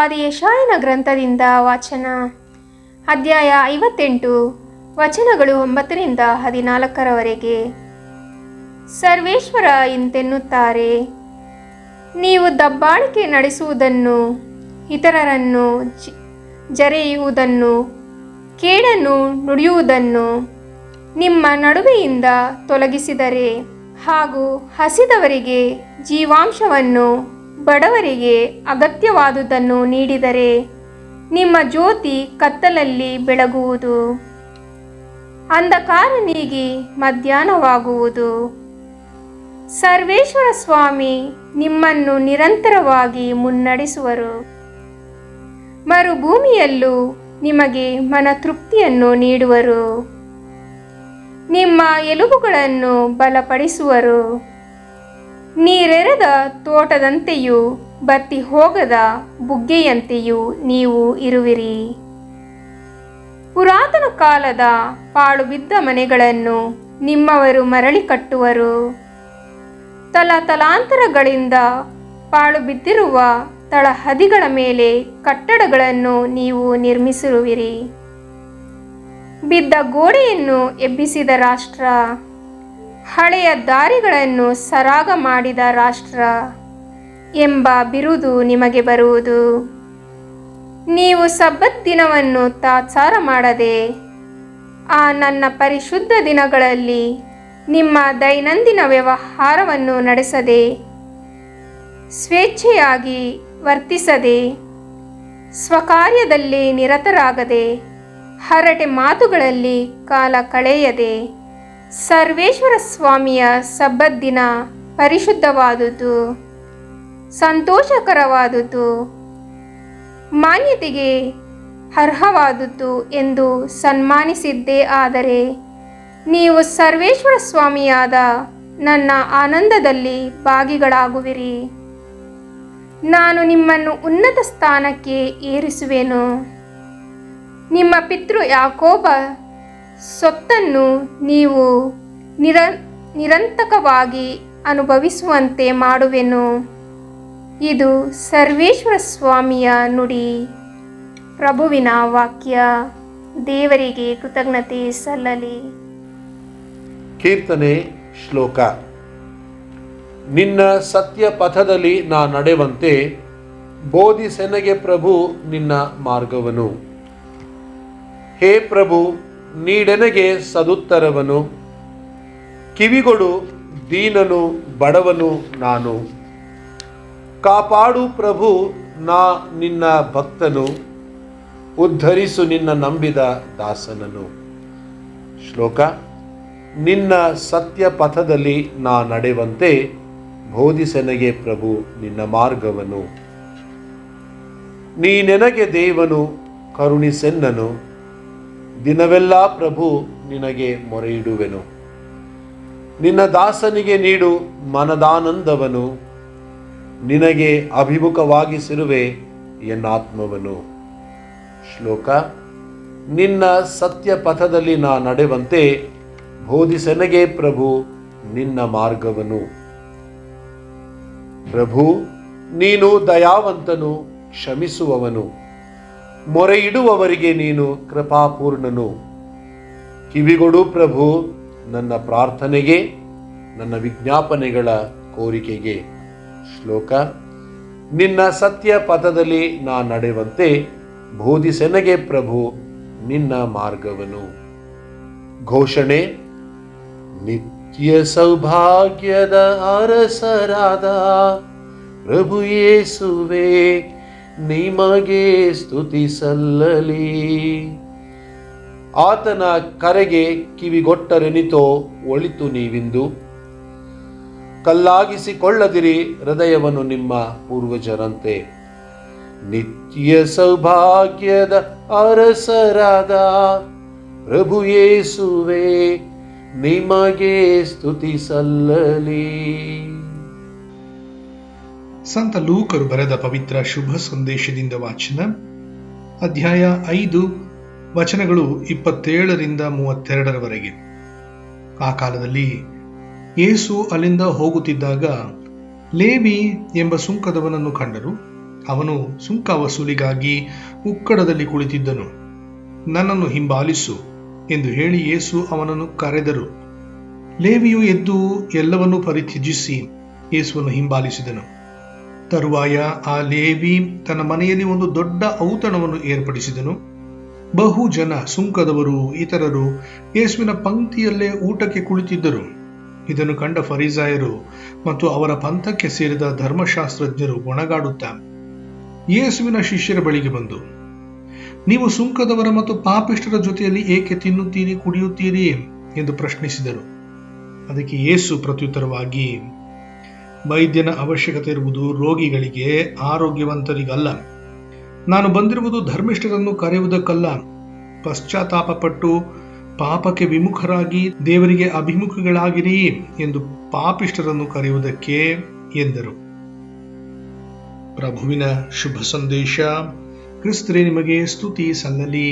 ಪ್ರವಾದಿ ಯೆಶಾಯನ ಗ್ರಂಥದಿಂದ ವಾಚನ. ಅಧ್ಯಾಯ 58, ವಚನಗಳು 9ರಿಂದ 14ರವರೆಗೆ. ಸರ್ವೇಶ್ವರ ಇಂತೆನ್ನುತ್ತಾರೆ, ನೀವು ದಬ್ಬಾಳಿಕೆ ನಡೆಸುವುದನ್ನು, ಇತರರನ್ನು ಜರೆಯುವುದನ್ನು, ಕೇಡನ್ನು ನುಡಿಯುವುದನ್ನು ನಿಮ್ಮ ನಡುವೆಯಿಂದ ತೊಲಗಿಸಿದರೆ, ಹಾಗೂ ಹಸಿದವರಿಗೆ ಜೀವಾಂಶವನ್ನು, ಬಡವರಿಗೆ ಅಗತ್ಯವಾದುದನ್ನು ನೀಡಿದರೆ, ನಿಮ್ಮ ಜ್ಯೋತಿ ಕತ್ತಲಲ್ಲಿ ಬೆಳಗುವುದು, ಅಂಧಕಾರ ನೀಗಿ ಮಧ್ಯಾಹ್ನವಾಗುವುದು. ಸರ್ವೇಶ್ವರ ಸ್ವಾಮಿ ನಿಮ್ಮನ್ನು ನಿರಂತರವಾಗಿ ಮುನ್ನಡೆಸುವರು. ಮರುಭೂಮಿಯಲ್ಲೂ ನಿಮಗೆ ಮನತೃಪ್ತಿಯನ್ನು ನೀಡುವರು. ನಿಮ್ಮ ಎಲುಬುಗಳನ್ನು ಬಲಪಡಿಸುವರು. ನೀರೆರೆದ ತೋಟದಂತೆಯೂ ಬತ್ತಿ ಹೋಗದ ಬುಗ್ಗೆಯಂತೆಯೂ ನೀವು ಇರುವಿರಿ. ಪುರಾತನ ಕಾಲದ ಪಾಳುಬಿದ್ದ ಮನೆಗಳನ್ನು ನಿಮ್ಮವರು ಮರಳಿ ಕಟ್ಟುವರು. ತಲಾಂತರಗಳಿಂದ ಪಾಳು ಬಿದ್ದಿರುವ ತಳಹದಿಗಳ ಮೇಲೆ ಕಟ್ಟಡಗಳನ್ನು ನೀವು ನಿರ್ಮಿಸಿರುವಿರಿ. ಬಿದ್ದ ಗೋಡೆಯನ್ನು ಎಬ್ಬಿಸಿದ ರಾಷ್ಟ್ರ, ಹಳೆಯ ದಾರಿಗಳನ್ನು ಸರಾಗ ಮಾಡಿದ ರಾಷ್ಟ್ರ ಎಂಬ ಬಿರುದು ನಿಮಗೆ ಬರುವುದು. ನೀವು ಸಬ್ಬತ್ ದಿನವನ್ನು ತಾತ್ಸಾರ ಮಾಡದೆ, ಆ ನನ್ನ ಪರಿಶುದ್ಧ ದಿನಗಳಲ್ಲಿ ನಿಮ್ಮ ದೈನಂದಿನ ವ್ಯವಹಾರವನ್ನು ನಡೆಸದೆ, ಸ್ವೇಚ್ಛೆಯಾಗಿ ವರ್ತಿಸದೆ, ಸ್ವಕಾರ್ಯದಲ್ಲಿ ನಿರತರಾಗದೆ, ಹರಟೆ ಮಾತುಗಳಲ್ಲಿ ಕಾಲ ಕಳೆಯದೆ, ಸರ್ವೇಶ್ವರ ಸ್ವಾಮಿಯ ಸಬ್ಬತ್ ದಿನ ಪರಿಶುದ್ಧವಾದುದು, ಸಂತೋಷಕರವಾದುದು, ಮಾನ್ಯತೆಗೆ ಅರ್ಹವಾದುದು ಎಂದು ಸನ್ಮಾನಿಸಿದ್ದೇ ಆದರೆ, ನೀವು ಸರ್ವೇಶ್ವರ ಸ್ವಾಮಿಯಾದ ನನ್ನ ಆನಂದದಲ್ಲಿ ಭಾಗಿಗಳಾಗುವಿರಿ. ನಾನು ನಿಮ್ಮನ್ನು ಉನ್ನತ ಸ್ಥಾನಕ್ಕೆ ಏರಿಸುವೆನು. ನಿಮ್ಮ ಪಿತೃ ಯಾಕೋಬ ಸ್ವತ್ತನ್ನು ನೀವು ನಿರಂತಕವಾಗಿ ಅನುಭವಿಸುವಂತೆ ಮಾಡುವೆನು. ಇದು ಸರ್ವೇಶ್ವರ ಸ್ವಾಮಿಯ ನುಡಿ. ಪ್ರಭುವಿನ ವಾಕ್ಯ. ದೇವರಿಗೆ ಕೃತಜ್ಞತೆ ಸಲ್ಲಲಿ. ಕೀರ್ತನೆ ಶ್ಲೋಕ. ನಿನ್ನ ಸತ್ಯ ಪಥದಲ್ಲಿ ನಾ ನಡೆವಂತೆ ಬೋಧಿಸೆನಗೆ ಪ್ರಭು ನಿನ್ನ ಮಾರ್ಗವನು. ಹೇ ಪ್ರಭು, ನೀಡೆನಗೆ ಸದುತ್ತರವನು. ಕಿವಿಗೊಡು, ದೀನನು ಬಡವನು ನಾನು. ಕಾಪಾಡು ಪ್ರಭು, ನಾ ನಿನ್ನ ಭಕ್ತನು. ಉದ್ಧರಿಸು ನಿನ್ನ ನಂಬಿದ ದಾಸನನು. ಶ್ಲೋಕ. ನಿನ್ನ ಸತ್ಯ ಪಥದಲ್ಲಿ ನಾ ನಡೆವಂತೆ ಬೋಧಿಸೆನಗೆ ಪ್ರಭು ನಿನ್ನ ಮಾರ್ಗವನು. ನೀನೆನಗೆ ದೇವನು, ಕರುಣಿಸೆನ್ನನು. ದಿನವೆಲ್ಲ ಪ್ರಭು ನಿನಗೆ ಮೊರೆಯಿಡುವೆನು. ನಿನ್ನ ದಾಸನಿಗೆ ನೀಡು ಮನದಾನಂದವನು. ನಿನಗೆ ಅಭಿಮುಖವಾಗಿಸಿರುವೆ ಎನ್ನಾತ್ಮವನು. ಶ್ಲೋಕ. ನಿನ್ನ ಸತ್ಯ ಪಥದಲ್ಲಿ ನಾ ನಡೆವಂತೆ ಬೋಧಿಸೆನಗೆ ಪ್ರಭು ನಿನ್ನ ಮಾರ್ಗವನು. ಪ್ರಭು, ನೀನು ದಯಾವಂತನು, ಕ್ಷಮಿಸುವವನು. ಮೊರೆಯಿಡುವವರಿಗೆ ನೀನು ಕೃಪಾಪೂರ್ಣನು. ಕಿವಿಗೊಡು ಪ್ರಭು ನನ್ನ ಪ್ರಾರ್ಥನೆಗೆ, ನನ್ನ ವಿಜ್ಞಾಪನೆಗಳ ಕೋರಿಕೆಗೆ. ಶ್ಲೋಕ. ನಿನ್ನ ಸತ್ಯ ಪಥದಲ್ಲಿ ನಾ ನಡೆವಂತೆ ಬೋಧಿಸೆನಗೆ ಪ್ರಭು ನಿನ್ನ ಮಾರ್ಗವನು. ಘೋಷಣೆ. ನಿತ್ಯ ಸೌಭಾಗ್ಯದ ಅರಸರಾದ ಪ್ರಭು ಯೇಸುವೆ, ನಿಮಗೆ ಸ್ತುತಿ ಸಲ್ಲಲಿ. ಆತನ ಕರೆಗೆ ಕಿವಿಗೊಟ್ಟರೆನಿತೋ ಒಳಿತು ನೀವಿಂದು. ಕಲ್ಲಾಗಿಸಿಕೊಳ್ಳದಿರಿ ಹೃದಯವನ್ನು ನಿಮ್ಮ ಪೂರ್ವಜರಂತೆ. ನಿತ್ಯ ಸೌಭಾಗ್ಯದ ಅರಸರಾದ ಪ್ರಭು ಯೇಸುವೆ, ನಿಮಗೆ ಸ್ತುತಿ ಸಲ್ಲಲಿ. ಸಂತ ಲೂಕರು ಬರೆದ ಪವಿತ್ರ ಶುಭ ಸಂದೇಶದಿಂದ ವಾಚನ. ಅಧ್ಯಾಯ 5, ವಚನಗಳು 27ರಿಂದ 32ರವರೆಗೆ. ಆ ಕಾಲದಲ್ಲಿ ಯೇಸು ಅಲ್ಲಿಂದ ಹೋಗುತ್ತಿದ್ದಾಗ ಲೇವಿ ಎಂಬ ಸುಂಕದವನನ್ನು ಕಂಡರು. ಅವನು ಸುಂಕ ವಸೂಲಿಗಾಗಿ ಉಕ್ಕಡದಲ್ಲಿ ಕುಳಿತಿದ್ದನು. ನನ್ನನ್ನು ಹಿಂಬಾಲಿಸು ಎಂದು ಹೇಳಿ ಯೇಸು ಅವನನ್ನು ಕರೆದರು. ಲೇವಿಯು ಎದ್ದು ಎಲ್ಲವನ್ನೂ ಪರಿತ್ಯಜಿಸಿ ಯೇಸುವನ್ನು ಹಿಂಬಾಲಿಸಿದನು. ತರುವಾಯ ಆ ಲೇವಿ ತನ್ನ ಮನೆಯಲ್ಲಿ ಒಂದು ದೊಡ್ಡ ಔತಣವನ್ನು ಏರ್ಪಡಿಸಿದನು. ಬಹು ಜನ, ಸುಂಕದವರು, ಇತರರು ಯೇಸುವಿನ ಪಂಕ್ತಿಯಲ್ಲೇ ಊಟಕ್ಕೆ ಕುಳಿತಿದ್ದರು. ಇದನ್ನು ಕಂಡ ಫರಿಸಾಯರು ಮತ್ತು ಅವರ ಪಂಥಕ್ಕೆ ಸೇರಿದ ಧರ್ಮಶಾಸ್ತ್ರಜ್ಞರು ಗೊಣಗಾಡುತ್ತಾ ಯೇಸುವಿನ ಶಿಷ್ಯರ ಬಳಿಗೆ ಬಂದು, ನೀವು ಸುಂಕದವರ ಮತ್ತು ಪಾಪಿಷ್ಠರ ಜೊತೆಯಲ್ಲಿ ಏಕೆ ತಿನ್ನುತ್ತೀರಿ, ಕುಡಿಯುತ್ತೀರಿ ಎಂದು ಪ್ರಶ್ನಿಸಿದರು. ಅದಕ್ಕೆ ಯೇಸು ಪ್ರತ್ಯುತ್ತರವಾಗಿ, ವೈದ್ಯನ ಅವಶ್ಯಕತೆ ಇರುವುದು ರೋಗಿಗಳಿಗೆ, ಆರೋಗ್ಯವಂತರಿಗಲ್ಲ. ನಾನು ಬಂದಿರುವುದು ಧರ್ಮಿಷ್ಠರನ್ನು ಕರೆಯುವುದಕ್ಕಲ್ಲ, ಪಶ್ಚಾತ್ತಾಪಪಟ್ಟು ಪಾಪಕ್ಕೆ ವಿಮುಖರಾಗಿ ದೇವರಿಗೆ ಅಭಿಮುಖಗಳಾಗಿರಿ ಎಂದು ಪಾಪಿಷ್ಠರನ್ನು ಕರೆಯುವುದಕ್ಕೆ ಎಂದರು. ಪ್ರಭುವಿನ ಶುಭ ಸಂದೇಶ. ಕ್ರಿಸ್ತರೇ ನಿಮಗೆ ಸ್ತುತಿ ಸಲ್ಲಲಿ.